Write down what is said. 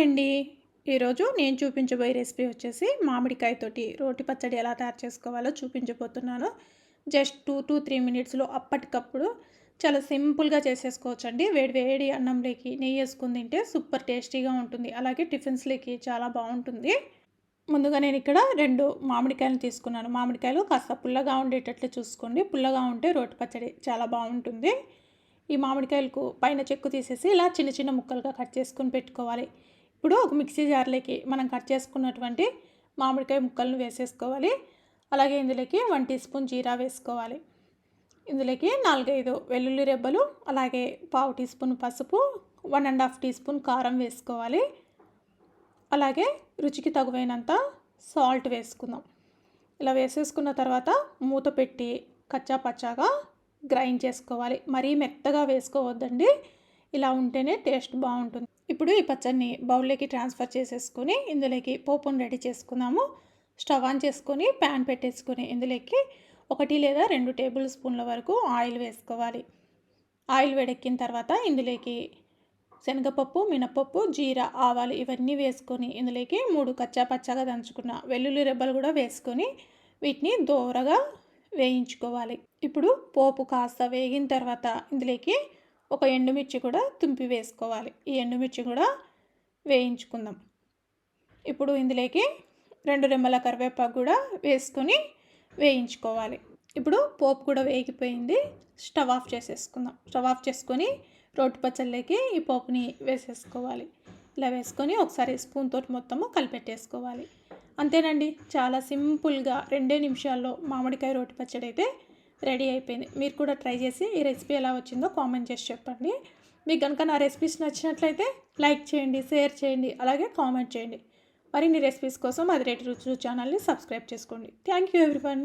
Hi అండి. ఈరోజు నేను చూపించబోయే రెసిపీ వచ్చేసి మామిడికాయతోటి రోటి పచ్చడి ఎలా తయారు చేసుకోవాలో చూపించబోతున్నాను. జస్ట్ 2-3 మినిట్స్లో అప్పటికప్పుడు చాలా సింపుల్గా చేసేసుకోవచ్చండి. వేడి వేడి అన్నంలోకి నెయ్యి వేసుకుని తింటే సూపర్ టేస్టీగా ఉంటుంది. అలాగే టిఫిన్స్లోకి చాలా బాగుంటుంది. ముందుగా నేను ఇక్కడ 2 మామిడికాయలు తీసుకున్నాను. మామిడికాయలు కాస్త పుల్లగా ఉండేటట్లు చూసుకోండి. పుల్లగా ఉంటే రోటి పచ్చడి చాలా బాగుంటుంది. ఈ మామిడికాయలకు పైన చెక్కు తీసేసి ఇలా చిన్న చిన్న ముక్కలుగా కట్ చేసుకొని పెట్టుకోవాలి. ఇప్పుడు ఒక మిక్సీ జార్లోకి మనం కట్ చేసుకున్నటువంటి మామిడికాయ ముక్కలను వేసేసుకోవాలి. అలాగే ఇందులోకి 1 టీ స్పూన్ జీరా వేసుకోవాలి. ఇందులోకి 4-5 వెల్లుల్లి రెబ్బలు, అలాగే 1/2 టీ స్పూన్ పసుపు, 1½ టీ స్పూన్ కారం వేసుకోవాలి. అలాగే రుచికి తగువైనంత సాల్ట్ వేసుకుందాం. ఇలా వేసేసుకున్న తర్వాత మూత పెట్టి కచ్చా పచ్చాగా గ్రైండ్ చేసుకోవాలి. మరీ మెత్తగా వేసుకోవద్దండి. ఇలా ఉంటేనే టేస్ట్ బాగుంటుంది. ఇప్పుడు ఈ పచ్చడిని బౌల్లోకి ట్రాన్స్ఫర్ చేసేసుకొని ఇందులోకి పోపును రెడీ చేసుకుందాము. స్టవ్ ఆన్ చేసుకొని ప్యాన్ పెట్టేసుకొని ఇందులోకి 1 లేదా 2 టేబుల్ స్పూన్ల వరకు ఆయిల్ వేసుకోవాలి. ఆయిల్ వేడెక్కిన తర్వాత ఇందులోకి శనగపప్పు, మినపప్పు, జీరా, ఆవాలు ఇవన్నీ వేసుకొని ఇందులోకి 3 కచ్చా పచ్చాగా దంచుకున్న వెల్లుల్లి రెబ్బలు కూడా వేసుకొని వీటిని దోరగా వేయించుకోవాలి. ఇప్పుడు పోపు కాస్త వేగిన తర్వాత ఇందులోకి ఒక ఎండుమిర్చి కూడా తుంపి వేసుకోవాలి. ఈ ఎండుమిర్చి కూడా వేయించుకుందాం. ఇప్పుడు ఇందులోకి 2 రెమ్మల కరివేపాకు కూడా వేసుకొని వేయించుకోవాలి. ఇప్పుడు పోపు కూడా వేగిపోయింది. స్టవ్ ఆఫ్ చేసేసుకుందాం. స్టవ్ ఆఫ్ చేసుకొని రోటి పచ్చళ్ళకి ఈ పోపుని వేసేసుకోవాలి. ఇలా వేసుకొని ఒకసారి స్పూన్ తోటి మొత్తము కలిపెట్టేసుకోవాలి. అంతేనండి, చాలా సింపుల్గా 2 నిమిషాల్లో మామిడికాయ రోటి పచ్చడి అయితే రెడీ అయిపోయింది. మీరు కూడా ట్రై చేసి ఈ రెసిపీ ఎలా వచ్చిందో కామెంట్ చేసి చెప్పండి. మీకు కనుక నా రెసిపీస్ నచ్చినట్లయితే లైక్ చేయండి, షేర్ చేయండి, అలాగే కామెంట్ చేయండి. మరిన్ని రెసిపీస్ కోసం అది రేటి రుచులు ఛానల్ని సబ్స్క్రైబ్ చేసుకోండి. Thank you everyone.